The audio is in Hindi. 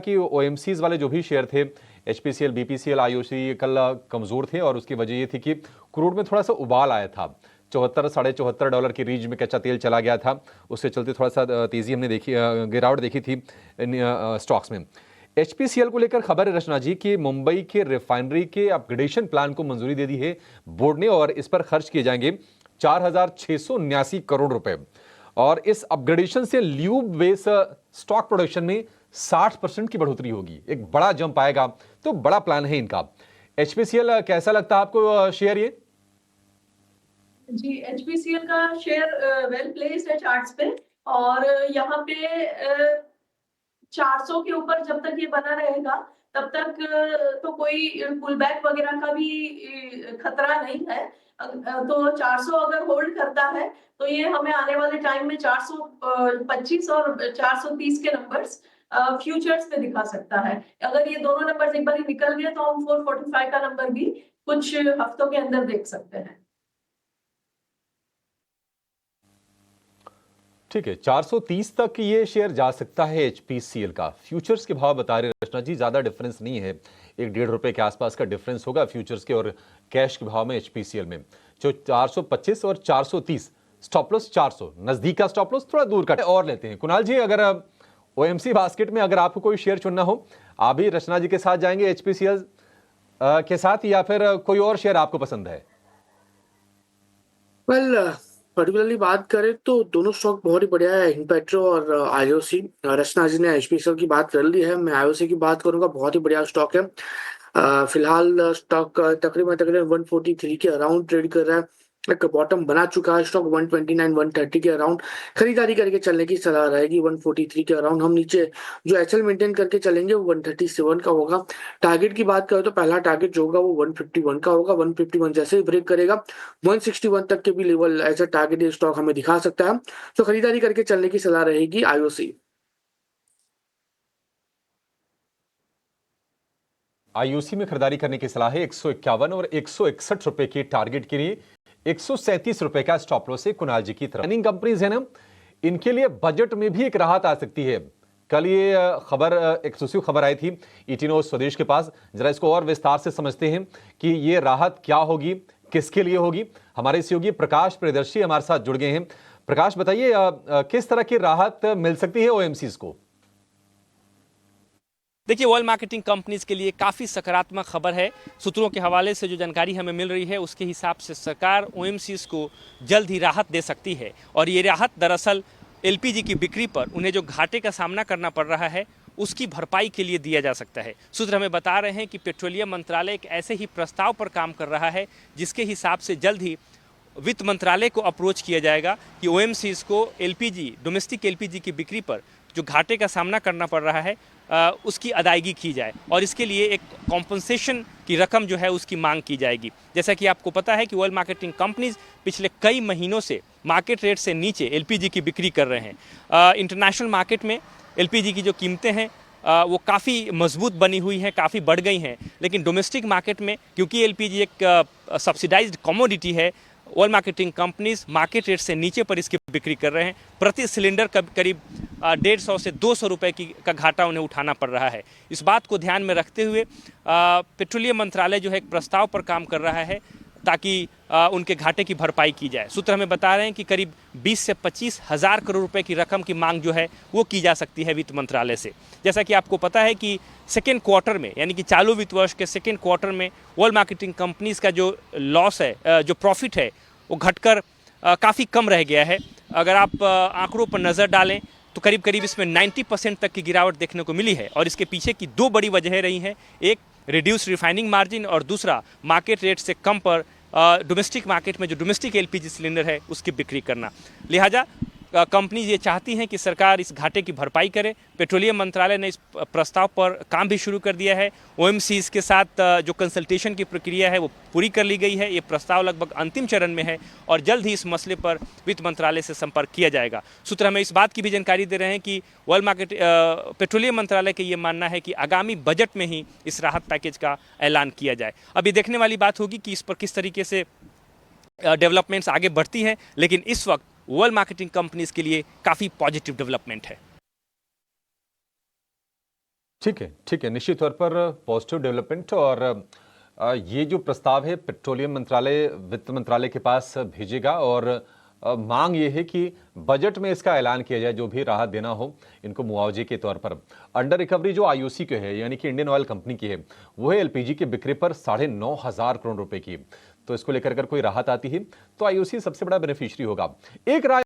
कि ओएमसीज वाले जो भी शेयर थे, एचपीसीएल, बीपीसीएल, आईओसी, कल कमजोर थे और उसकी वजह ये थी कि क्रूड में थोड़ा सा उबाल आया था। 74 साढ़े $74 की रेंज में कच्चा तेल चला गया था, उससे चलते थोड़ा सा तेजी हमने देखी, गिरावट देखी थी स्टॉक्स में। एचपीसीएल को लेकर खबर है रचना जी कि मुंबई के रिफाइनरी के अपग्रेडेशन प्लान को मंजूरी दे दी है बोर्ड ने और इस पर खर्च किए जाएंगे 4,679 करोड़ रुपए। और इस अपग्रेडेशन से ल्यूब बेस स्टॉक प्रोडक्शन में 60% की बढ़ोतरी होगी, एक बड़ा जंप आएगा। तो बड़ा प्लान है इनका। एचपीसीएल कैसा लगता है आपको शेयर ये? जी, एचपीसीएल का शेयर वेल प्लेस्ड है चार्ट्स पे, और यहाँ पे 400 के ऊपर जब तक ये बना रहेगा तब तक तो कोई पुल बैक वगैरह का भी खतरा नहीं है। तो 400 अगर होल्ड करता है तो ये हमें आने वाले टाइम में 425 और 430 के नंबर्स फ्यूचर्स में दिखा सकता है। अगर ये दोनों नंबर्स एक बार निकल गए तो हम 445 का नंबर भी कुछ हफ्तों के अंदर देख सकते हैं। ठीक है, 430 तक ये शेयर जा सकता है एचपीसीएल का। फ्यूचर्स के भाव बता रहे रचना जी, ज्यादा डिफरेंस नहीं है, ₹1-1.5 के आसपास का डिफरेंस होगा फ्यूचर्स के और कैश के भाव में एचपीसीएल में। जो 425 और 430 स्टॉप लॉस, 400 नजदीक का स्टॉप लॉस, थोड़ा दूर का और लेते हैं। कुणाल जी, अगर ओएमसी बास्केट में अगर आपको कोई शेयर चुनना हो, आप भी रचना जी के साथ जाएंगे एचपीसीएल के साथ, या फिर कोई और शेयर आपको पसंद है? पर्टिकुलरली बात करें तो दोनों स्टॉक बहुत ही बढ़िया है, इनपेट्रो और आईओसी। रचना जी ने एचपीसीएल की बात कर ली है, मैं आईओसी की बात करूंगा। बहुत ही बढ़िया स्टॉक है। फिलहाल स्टॉक तकरीबन 143 के अराउंड ट्रेड कर रहा है। एक बॉटम बना चुका है स्टॉक 129 130 के अराउंड। खरीदारी करके चलने की सलाह रहेगी 143 के अराउंड। हम नीचे जो एचएल मेंटेन करके चलेंगे वो 137 का होगा। टारगेट की बात करें तो पहला टारगेट जो होगा वो 151 का होगा। 151 जैसे ही ब्रेक करेगा 161 तक के भी level as a target stock हमें दिखा सकता है। तो खरीदारी करके चलने की सलाह रहेगी आईओसी। आईओसी में खरीदारी करने की सलाह है 151 और 161 रुपए की टारगेट के लिए। 137 रुपए का स्टॉप लॉस है कुणाल जी की तरफ। रनिंग कंपनीज है ना, इनके लिए बजट में भी एक राहत आ सकती है। कल ये खबर, एक्सक्लूसिव खबर आई थी इटिनो स्वदेश के पास। जरा इसको और विस्तार से समझते हैं कि ये राहत क्या होगी, किसके लिए होगी। हमारे सहयोगी प्रकाश प्रियदर्शी हमारे साथ जुड़ गए हैं। प्रकाश, बताइए किस तरह की राहत मिल सकती है ओएमसीज को? देखिए, ऑयल मार्केटिंग कंपनीज के लिए काफ़ी सकारात्मक खबर है। सूत्रों के हवाले से जो जानकारी हमें मिल रही है उसके हिसाब से सरकार ओएमसीज को जल्द ही राहत दे सकती है। और ये राहत दरअसल एलपीजी की बिक्री पर उन्हें जो घाटे का सामना करना पड़ रहा है उसकी भरपाई के लिए दिया जा सकता है। सूत्र हमें बता रहे हैं कि पेट्रोलियम मंत्रालय एक ऐसे ही प्रस्ताव पर काम कर रहा है जिसके हिसाब से जल्द ही वित्त मंत्रालय को अप्रोच किया जाएगा कि ओएमसीज को एलपीजी, डोमेस्टिक एलपीजी की बिक्री पर जो घाटे का सामना करना पड़ रहा है उसकी अदायगी की जाए और इसके लिए एक कॉम्पनसेशन की रकम जो है उसकी मांग की जाएगी। जैसा कि आपको पता है कि ऑयल मार्केटिंग कंपनीज पिछले कई महीनों से मार्केट रेट से नीचे एलपीजी की बिक्री कर रहे हैं। इंटरनेशनल मार्केट में एलपीजी की जो कीमतें हैं वो काफ़ी मजबूत बनी हुई हैं, काफ़ी बढ़ गई हैं। लेकिन डोमेस्टिक मार्केट में क्योंकि एलपीजी एक सब्सिडाइज्ड कमोडिटी है, oil marketing companies market rate से नीचे पर इसकी बिक्री कर रहे हैं। प्रति सिलेंडर करीब 150 से 200 रुपए का घाटा उन्हें उठाना पड़ रहा है। इस बात को ध्यान में रखते हुए पेट्रोलियम मंत्रालय जो है एक प्रस्ताव पर काम कर रहा है ताकि उनके घाटे की भरपाई की जाए। सूत्र हमें बता रहे हैं कि करीब 20 से 25 हज़ार करोड़ रुपए की रकम की मांग जो है वो की जा सकती है वित्त मंत्रालय से। जैसा कि आपको पता है कि सेकेंड क्वार्टर में, यानी कि चालू वित्त वर्ष के सेकेंड क्वार्टर में ऑयल मार्केटिंग कंपनीज का जो लॉस है, जो प्रॉफिट है, वो घटकर काफ़ी कम रह गया है। अगर आप आंकड़ों पर नज़र डालें तो करीब करीब इसमें 90% तक की गिरावट देखने को मिली है। और इसके पीछे की दो बड़ी वजहें रही हैं, एक रिड्यूस रिफाइनिंग मार्जिन और दूसरा मार्केट रेट से कम पर डोमेस्टिक मार्केट में जो डोमेस्टिक एलपीजी सिलेंडर है उसकी बिक्री करना। लिहाजा कंपनी ये चाहती हैं कि सरकार इस घाटे की भरपाई करे। पेट्रोलियम मंत्रालय ने इस प्रस्ताव पर काम भी शुरू कर दिया है। ओएमसीज के साथ जो कंसल्टेशन की प्रक्रिया है वो पूरी कर ली गई है। ये प्रस्ताव लगभग अंतिम चरण में है और जल्द ही इस मसले पर वित्त मंत्रालय से संपर्क किया जाएगा। सूत्र हमें इस बात की भी जानकारी दे रहे हैं कि पेट्रोलियम मंत्रालय का ये मानना है कि आगामी बजट में ही इस राहत पैकेज का ऐलान किया जाए। अभी देखने वाली बात होगी कि इस पर किस तरीके से डेवलपमेंट्स आगे बढ़ती हैं, लेकिन इस वक्त ऑयल मार्केटिंग कंपनीज के लिए काफ़ी पॉजिटिव डेवलपमेंट है। ठीक है, निश्चित तौर पर पॉजिटिव डेवलपमेंट। और ये जो प्रस्ताव है पेट्रोलियम मंत्रालय वित्त मंत्रालय के पास भेजेगा और मांग ये है कि बजट में इसका ऐलान किया जाए, जो भी राहत देना हो इनको मुआवजे के तौर पर। अंडर रिकवरी जो आईओसी के है, यानी कि इंडियन ऑयल कंपनी की है, वो है एलपीजी के बिक्री पर 9,500 करोड़ रुपए की। तो इसको लेकर अगर कोई राहत आती है तो आईओसी सबसे बड़ा बेनिफिशियरी होगा। एक राय